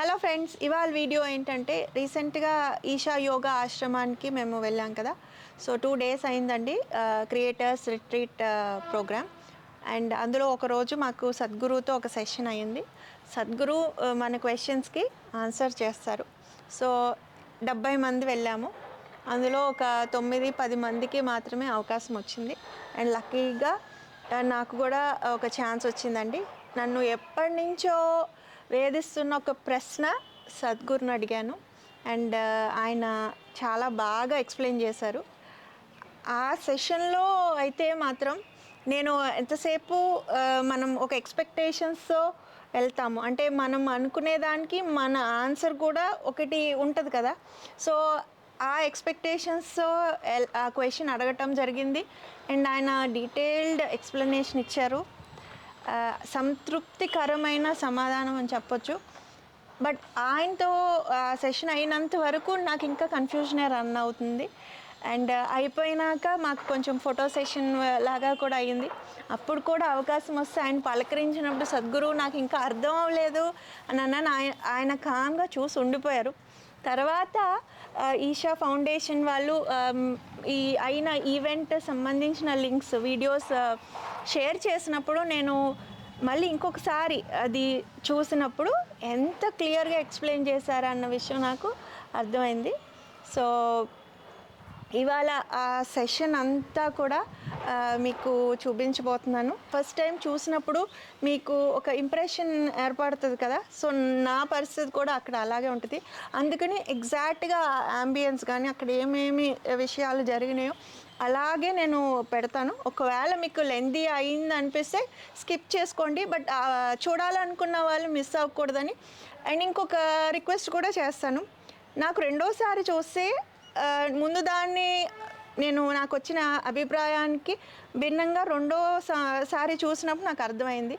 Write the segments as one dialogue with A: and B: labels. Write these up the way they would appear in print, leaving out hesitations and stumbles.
A: Hello friends, ఇవాళ video ఏంటంటే రీసెంట్గా ఈషా యోగా ఆశ్రమానికి మేము వెళ్ళాం కదా. సో 2 days అయిందండి క్రియేటర్స్ రిట్రీట్ ప్రోగ్రామ్. అండ్ అందులో ఒకరోజు మాకు సద్గురుతో ఒక సెషన్ అయ్యింది. సద్గురు మన క్వశ్చన్స్కి ఆన్సర్ చేస్తారు. సో 70 మంది వెళ్ళాము. అందులో ఒక 9-10 మందికి మాత్రమే అవకాశం వచ్చింది. అండ్ లక్కీగా నాకు కూడా ఒక ఛాన్స్ వచ్చిందండి. నన్ను ఎప్పటి నుంచో వేధిస్తున్న ఒక ప్రశ్న సద్గురుని అడిగాను. అండ్ ఆయన చాలా బాగా ఎక్స్ప్లెయిన్ చేశారు. ఆ సెషన్లో అయితే మాత్రం నేను ఎంతసేపు మనం ఒక ఎక్స్పెక్టేషన్స్తో వెళ్తాము. అంటే మనం అనుకునే దానికి మన ఆన్సర్ కూడా ఒకటి ఉంటుంది కదా. సో ఆ ఎక్స్పెక్టేషన్స్తో ఆ క్వశ్చన్ అడగటం జరిగింది. అండ్ ఆయన డీటెయిల్డ్ ఎక్స్ప్లెనేషన్ ఇచ్చారు. సంతృప్తికరమైన సమాధానం అని చెప్పొచ్చు. బట్ ఆయనతో సెషన్ అయినంత వరకు నాకు ఇంకా కన్ఫ్యూజనే రన్ అవుతుంది. అండ్ అయిపోయినాక మాకు కొంచెం ఫోటో సెషన్ లాగా కూడా అయ్యింది. అప్పుడు కూడా అవకాశం వస్తే ఆయన పలకరించినప్పుడు సద్గురువు నాకు ఇంకా అర్థం అవ్వలేదు అని అన్నాను. ఆయన కామ్గా చూసి ఉండిపోయారు. తర్వాత ఈషా ఫౌండేషన్ వాళ్ళు ఈ అయిన ఈవెంట్ సంబంధించిన లింక్స్ వీడియోస్ షేర్ చేసినప్పుడు నేను మళ్ళీ ఇంకొకసారి అది చూసినప్పుడు ఎంత క్లియర్గా ఎక్స్ప్లెయిన్ చేశారన్న విషయం నాకు అర్థమైంది. సో ఇవాళ ఆ సెషన్ అంతా కూడా మీకు చూపించబోతున్నాను. ఫస్ట్ టైం చూసినప్పుడు మీకు ఒక ఇంప్రెషన్ ఏర్పడుతుంది కదా. సో నా పరిస్థితి కూడా అక్కడ అలాగే ఉంటుంది. అందుకని ఎగ్జాక్ట్గా అంబియన్స్ కానీ అక్కడ ఏమేమి విషయాలు జరిగినాయో అలాగే నేను పెడతాను. ఒకవేళ మీకు లెందీ అయింది అనిపిస్తే స్కిప్ చేసుకోండి. బట్ చూడాలనుకున్న వాళ్ళు మిస్ అవ్వకూడదని. అండ్ ఇంకొక రిక్వెస్ట్ కూడా చేస్తాను. నాకు రెండోసారి చూస్తే ముందు దాన్ని నాకు వచ్చిన అభిప్రాయానికి భిన్నంగా రెండోసారి చూసినప్పుడు నాకు అర్థమైంది.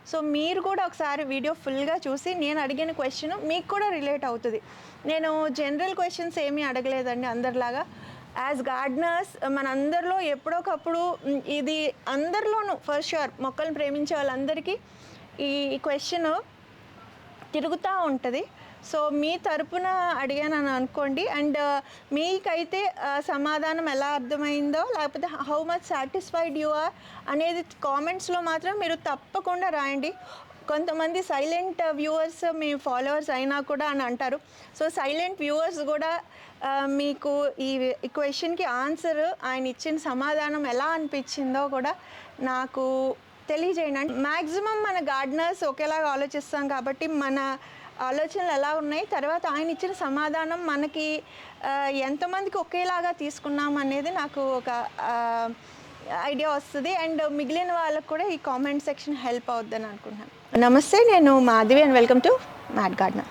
A: సో మీరు కూడా ఒకసారి వీడియో ఫుల్గా చూసి నేను అడిగిన క్వశ్చన్ మీకు కూడా రిలేట్ అవుతుంది. నేను జనరల్ క్వశ్చన్స్ ఏమీ అడగలేదండి అందరిలాగా. యాజ్ గార్డెనర్స్ మనందరిలో ఎప్పుడోకప్పుడు ఇది అందరిలోనూ ఫర్ ష్యూర్ మొక్కలను ప్రేమించే వాళ్ళందరికీ ఈ క్వశ్చన్ తిరుగుతూ ఉంటుంది. సో మీ తరపున అడిగానని అనుకోండి. అండ్ మీకైతే సమాధానం ఎలా అర్థమైందో లేకపోతే how much satisfied you are అనేది కామెంట్స్లో మాత్రం మీరు తప్పకుండా రాయండి. కొంతమంది సైలెంట్ వ్యూవర్స్ మీ ఫాలోవర్స్ అయినా కూడా అని అంటారు. సో సైలెంట్ వ్యూవర్స్ కూడా మీకు ఈ క్వశ్చన్కి ఆన్సర్ ఆయన ఇచ్చిన సమాధానం ఎలా అనిపించిందో కూడా నాకు తెలియజేయండి. అంటే మ్యాక్సిమం మన గార్డెనర్స్ ఒకేలాగా ఆలోచిస్తాం కాబట్టి మన ఆలోచనలు ఎలా ఉన్నాయి, తర్వాత ఆయన ఇచ్చిన సమాధానం మనకి ఎంతమందికి ఒకేలాగా తీసుకున్నాం అనేది నాకు ఒక ఐడియా వస్తుంది. అండ్ మిగిలిన వాళ్ళకు కూడా ఈ కామెంట్ సెక్షన్ హెల్ప్ అవుద్దని అనుకుంటున్నాను. నమస్తే, నేను Madhavi and welcome to mad gardener.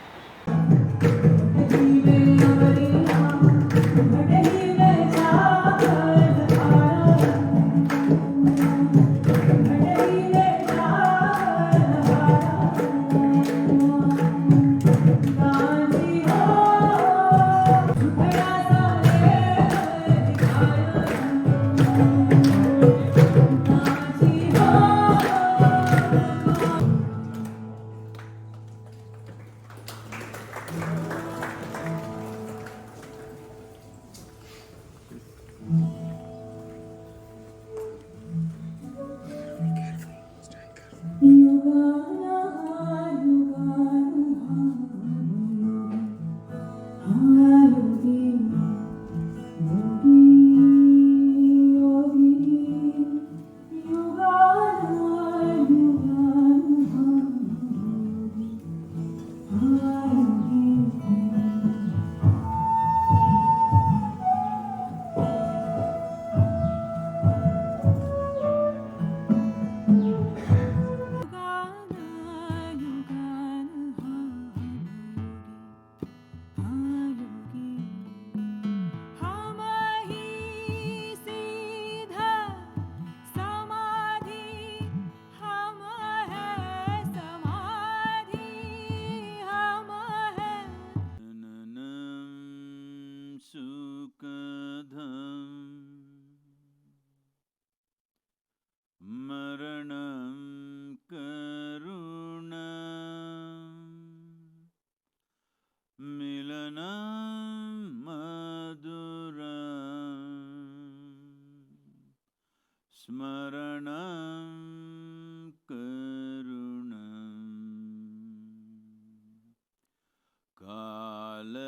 B: Milanam Maduram Smaranam Karunam Kalavashadiha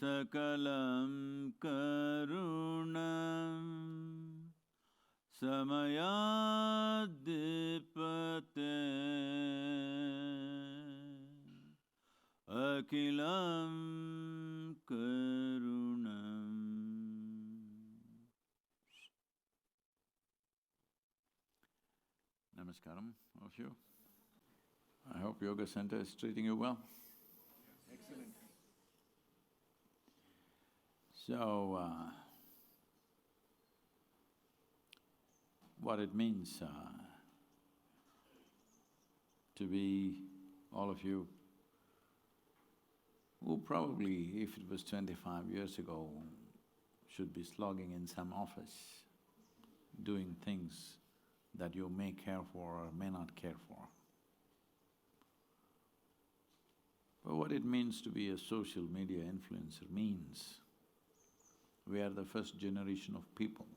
B: Sakalam Karunam Samayadipate Akilam Karunam. Namaskaram, all of you. I hope Yoga Center is treating you well.
C: Excellent.
B: So, what it means to be all of you who probably, if it was 25 years ago, should be slogging in some office, doing things that you may care for or may not care for. But what it means to be a social media influencer means we are the first generation of people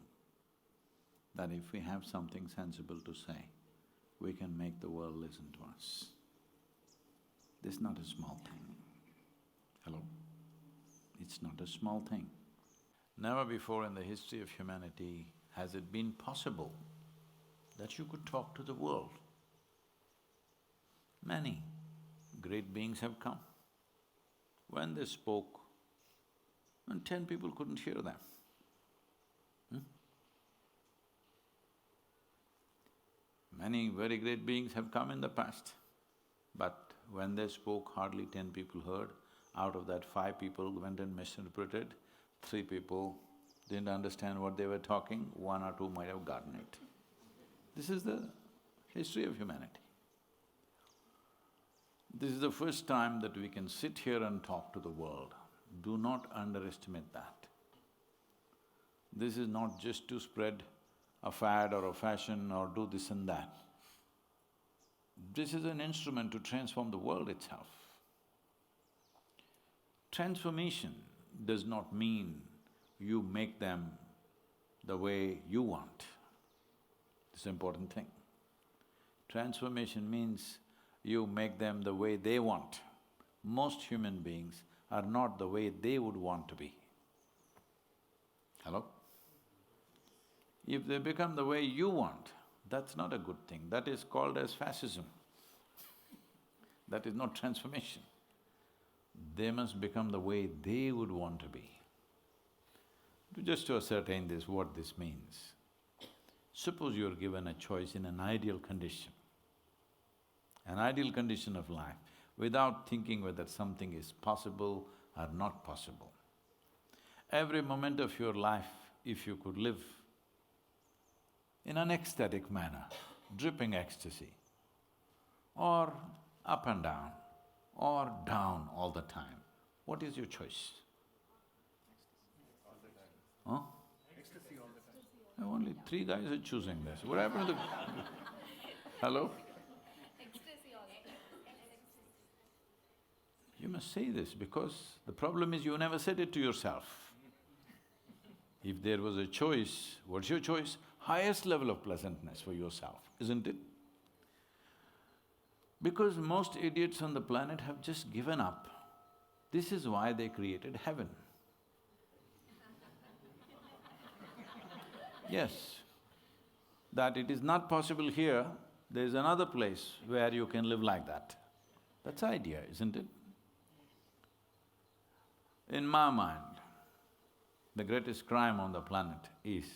B: that if we have something sensible to say, we can make the world listen to us. This is not a small thing. Hello? It's not a small thing. Never before in the history of humanity has it been possible that you could talk to the world. Many great beings have come. When they spoke, and 10 people couldn't hear them. Many very great beings have come in the past, but when they spoke, hardly 10 people heard. Out of that, 5 people went and misinterpreted, 3 people didn't understand what they were talking, 1 or 2 might have gotten it. This is the history of humanity. This is the first time that we can sit here and talk to the world. Do not underestimate that. This is not just to spread a fad or a fashion or do this and that. This is an instrument to transform the world itself. Transformation does not mean you make them the way you want. It's an important thing. Transformation means you make them the way they want. Most human beings are not the way they would want to be. Hello? If they become the way you want, that's not a good thing, that is called as fascism. That is not transformation. They must become the way they would want to be. Just to ascertain this, what this means, suppose you're given a choice in an ideal condition of life, without thinking whether something is possible or not possible. Every moment of your life, if you could live in an ecstatic manner, dripping ecstasy, or up and down, or down all the time, what is your choice? Huh?
C: Ecstasy all the time.
B: Only 3 guys are choosing this. What happened to the… Hello?
D: Ecstasy all the time.
B: You must say this because the problem is you never said it to yourself. If there was a choice, what's your choice? Highest level of pleasantness for yourself, isn't it? Because most idiots on the planet have just given up. This is why they created heaven. Yes, that it is not possible here, there is another place where you can live like that. That's the idea, isn't it? In my mind, the greatest crime on the planet is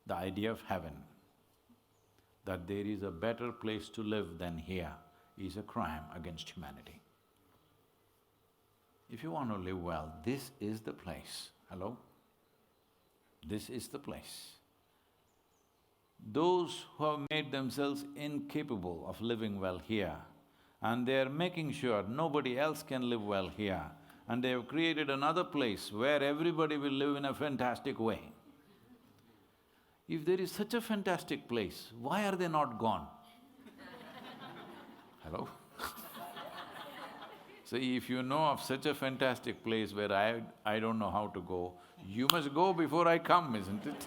B: the idea of heaven. That there is a better place to live than here is a crime against humanity. If you want to live well, this is the place. Hello? This is the place. Those who have made themselves incapable of living well here, and they're making sure nobody else can live well here, and they have created another place where everybody will live in a fantastic way. If there is such a fantastic place, why are they not gone? Hello? So if you know of such a fantastic place where I don't know how to go, you must go before I come, isn't it?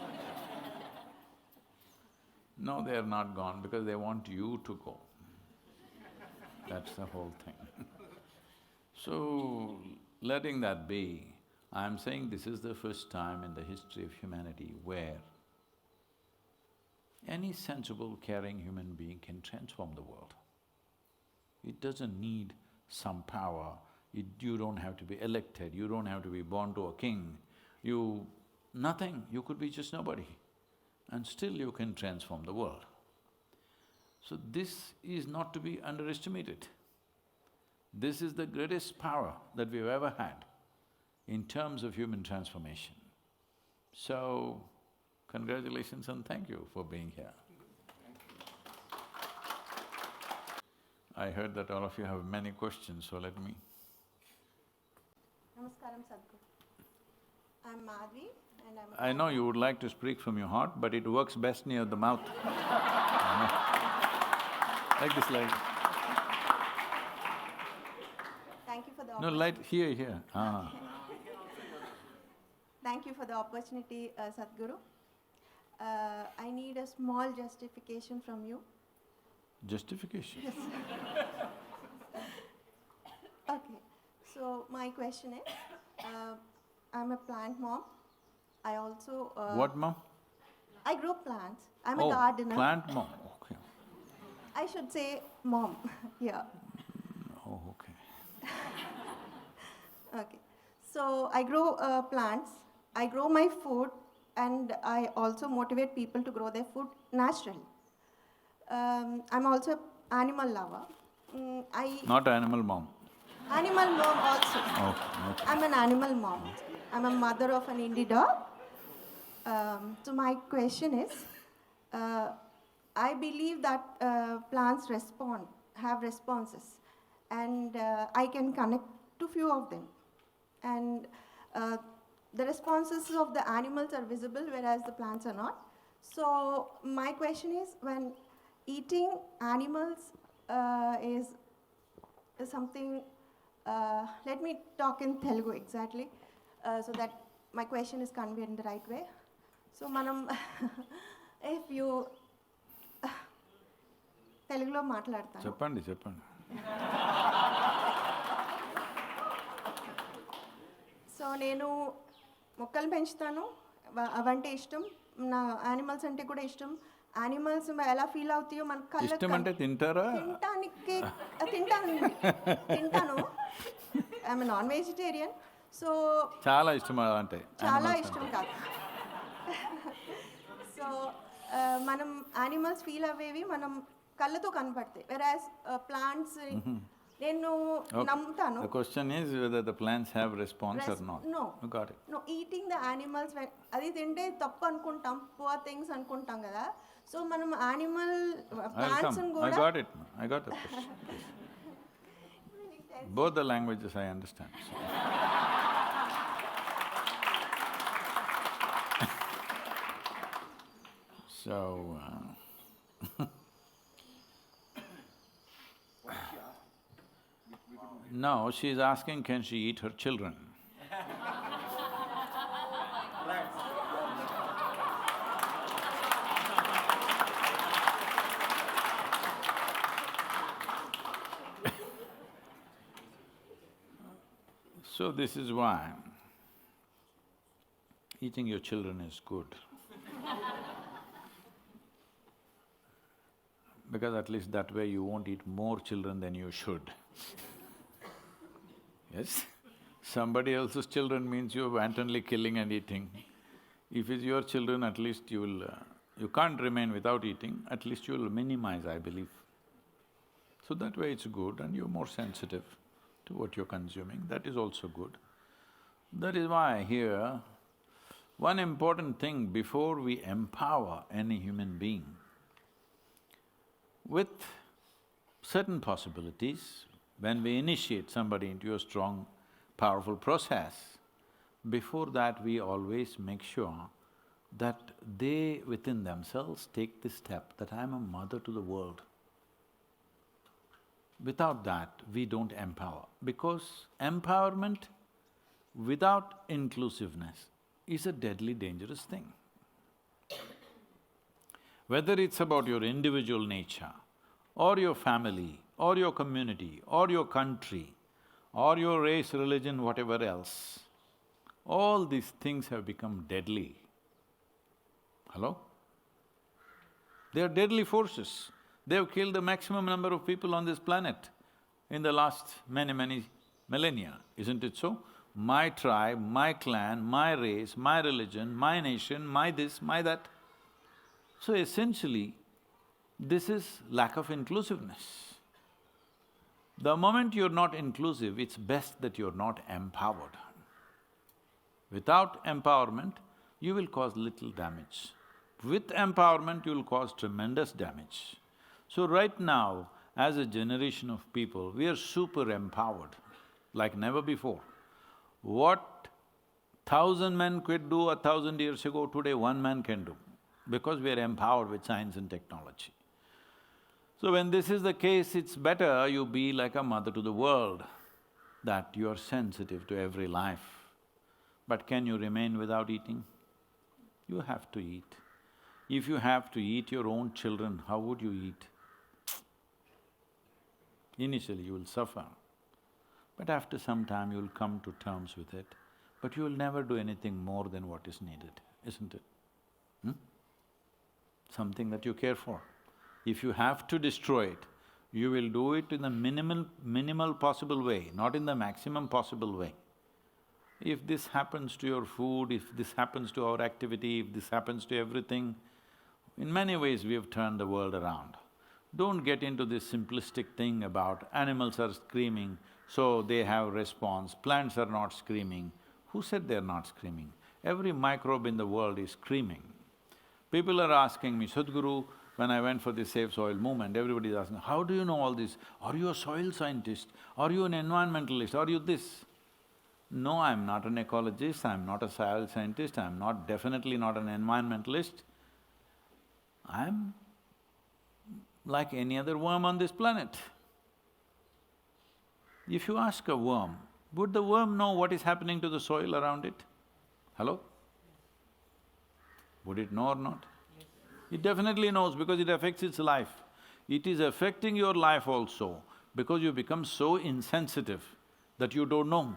B: No, they are not gone because they want you to go. That's the whole thing. So, letting that be, I'm saying this is the first time in the history of humanity where any sensible, caring human being can transform the world. It doesn't need some power, you don't have to be elected, you don't have to be born to a king, nothing, you could be just nobody, and still you can transform the world. So this is not to be underestimated. This is the greatest power that we've ever had in terms of human transformation. So, congratulations and thank you for being here. I heard that all of you have many questions, so let me…
A: Namaskaram, Sadhguru. I'm Madhvi and I'm…
B: I know you would like to speak from your heart, but it works best near the mouth. Like this, like…
A: Thank you for the
B: No, light… here.
A: Thank you for the opportunity, Sadhguru. I need a small justification from you.
B: Justification.
A: Okay, so my question is, I'm a plant mom. I also…
B: What, mom?
A: I grow plants. I'm a
B: Oh,
A: gardener.
B: plant mom, okay.
A: I should say mom, yeah.
B: Oh, okay.
A: Okay, so I grow plants, I grow my food, and I also motivate people to grow their food naturally. I'm also an animal lover.
B: Not animal mom.
A: Animal mom also.
B: Okay.
A: I'm an animal mom. I'm a mother of an indie dog. So my question is, I believe that plants have responses, and I can connect to few of them. And the responses of the animals are visible, whereas the plants are not. So my question is, when eating animals is something… let me talk in Telugu exactly, so that my question is conveyed in the right way. So manam if you… Telugulo మాట్లాడతాను.
B: చెప్పండి.
A: So నేను మొక్కలు పెంచుతాను, అవంటే ఇష్టం, నా animals అంటే కూడా ఇష్టం. యానిమల్స్ ఎలా ఫీల్ అవుతాయో మన కళ్ళకి…
B: ఇష్టం అంటే తింటారా?
A: తింటాను. I'm non vegetarian. సో
B: చాలా ఇష్టం అంటే?
A: చాలా ఇష్టం కాదు. సో మనం యానిమల్స్ ఫీల్ అవ్వేవి మనం కళ్ళతో కనపడతాయి, వెరాజ్ ప్లాంట్స్ నేను నమ్ముతాను.
B: The question is whether the plants have response or not.
A: No.
B: You got it.
A: No, eating the animals, అది తింటే తప్పు అనుకుంటాం, పువర్ థింగ్స్ అనుకుంటాం కదా. సో మనం యానిమల్ ప్లాంట్స్ కూడా…
B: I got the question. Both the languages I understand. So, no, she's asking, can she eat her children? So this is why eating your children is good. Because at least that way you won't eat more children than you should. Yes? Somebody else's children means you're wantonly killing and eating. If it's your children, at least you can't remain without eating, at least you'll minimize, I believe. So that way it's good and you're more sensitive to what you're consuming, that is also good. That is why here, one important thing before we empower any human being with certain possibilities, when we initiate somebody into a strong, powerful process, before that we always make sure that they within themselves take this step that I'm a mother to the world. Without that, we don't empower. Because empowerment without inclusiveness is a deadly dangerous thing. Whether it's about your individual nature, or your family, or your community, or your country, or your race, religion, whatever else, all these things have become deadly. Hello? They are deadly forces. They have killed the maximum number of people on this planet in the last many millennia, isn't it so? My tribe, my clan, my race, my religion, my nation, my this, my that. So essentially, this is lack of inclusiveness. The moment you're not inclusive, it's best that you're not empowered. Without empowerment, you will cause little damage. With empowerment, you'll cause tremendous damage. So right now, as a generation of people, we are super empowered, like never before. What 1,000 men could do 1,000 years ago, today 1 man can do, because we are empowered with science and technology. So when this is the case, it's better you be like a mother to the world, that you are sensitive to every life. But can you remain without eating? You have to eat. If you have to eat your own children, how would you eat? Initially you will suffer, but after some time you'll come to terms with it. But you will never do anything more than what is needed, isn't it? Something that you care for. If you have to destroy it, you will do it in the minimal possible way, not in the maximum possible way. If this happens to your food, if this happens to our activity, if this happens to everything, in many ways we have turned the world around. Don't get into this simplistic thing about animals are screaming, so they have response, plants are not screaming. Who said they're not screaming? Every microbe in the world is screaming. People are asking me, Sadhguru, when I went for the Safe Soil movement, everybody is asking, how do you know all this? Are you a soil scientist? Are you an environmentalist? Are you this? No, I'm not an ecologist, I'm not a soil scientist, I'm definitely not an environmentalist. I'm like any other worm on this planet. If you ask a worm, would the worm know what is happening to the soil around it? Hello? Would it know or not? It definitely knows because it affects its life. It is affecting your life also because you become so insensitive that you don't know.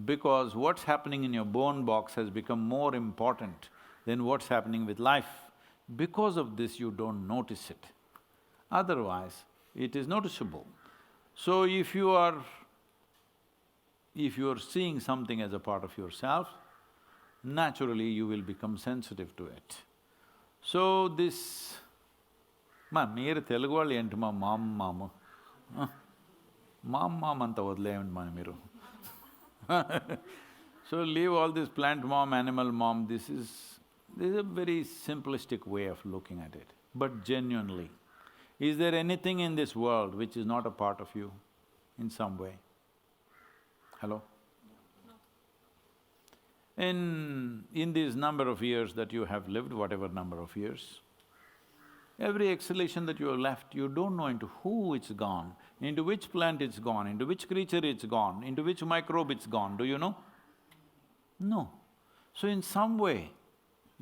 B: Because what's happening in your bone box has become more important than what's happening with life. Because of this, you don't notice it. Otherwise, it is noticeable. So if you are seeing something as a part of yourself, naturally you will become sensitive to it. So this… మీరు తెలుగు వాళ్ళు ఏంటి మామ అంతా వదిలేయండి మీరు. So leave all this plant mom, animal mom, this is a very simplistic way of looking at it. But genuinely, is there anything in this world which is not a part of you in some way? Hello? In this number of years that you have lived, whatever number of years, every exhalation that you have left, you don't know into who it's gone, into which plant it's gone, into which creature it's gone, into which microbe it's gone, do you know? No. So in some way,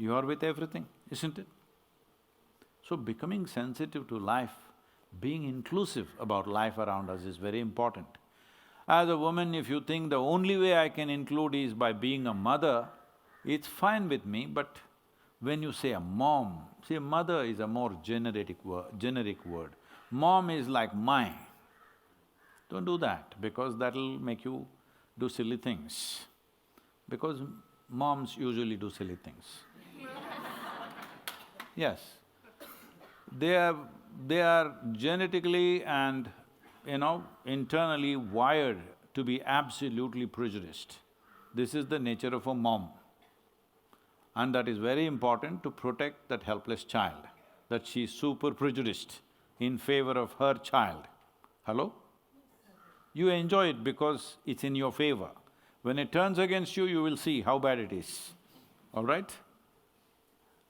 B: you are with everything, isn't it? So becoming sensitive to life, being inclusive about life around us is very important. As a woman, if you think the only way I can include is by being a mother, it's fine with me, but when you say a mom, see, mother is a more generic word. Mom is like my. Don't do that, because that'll make you do silly things. Because moms usually do silly things. Yes. They are genetically and, internally wired to be absolutely prejudiced. This is the nature of a mom. And that is very important to protect that helpless child, that she is super prejudiced in favor of her child. Hello? You enjoy it because it's in your favor. When it turns against you, you will see how bad it is, all right?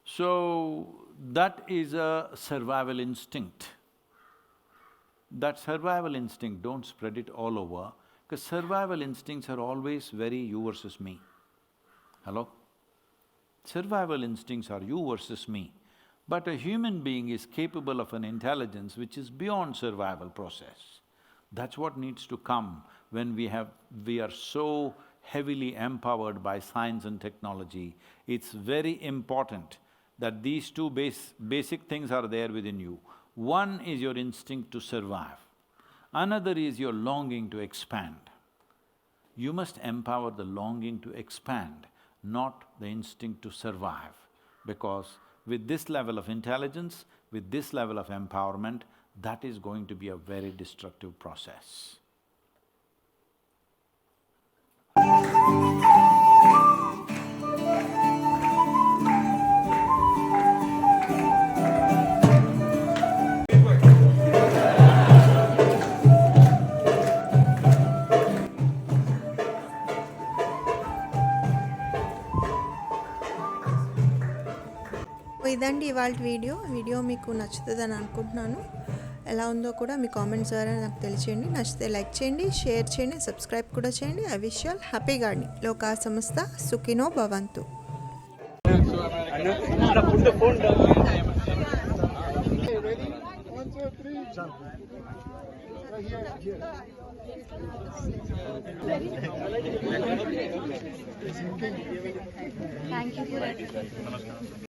B: So, that is a survival instinct. that survival instinct, don't spread it all over, because survival instincts are always very you versus me. Hello? Survival instincts are you versus me. But a human being is capable of an intelligence which is beyond survival process. That's what needs to come when we are so heavily empowered by science and technology. It's very important that these two basic things are there within you. One is your instinct to survive, another is your longing to expand. You must empower the longing to expand, not the instinct to survive, because with this level of intelligence, with this level of empowerment, that is going to be a very destructive process.
A: ఇదండి ఇవాళ video మీకు నచ్చుతుందని అనుకుంటున్నాను. ఎలా ఉందో కూడా మీ comments ద్వారా నాకు తెలియచేయండి. నచ్చితే లైక్ చేయండి, షేర్ చేయండి, సబ్స్క్రైబ్ కూడా చేయండి. I wish you all happy gardening. లోకా సమస్త సుఖినో భవంతు.
D: Thank you for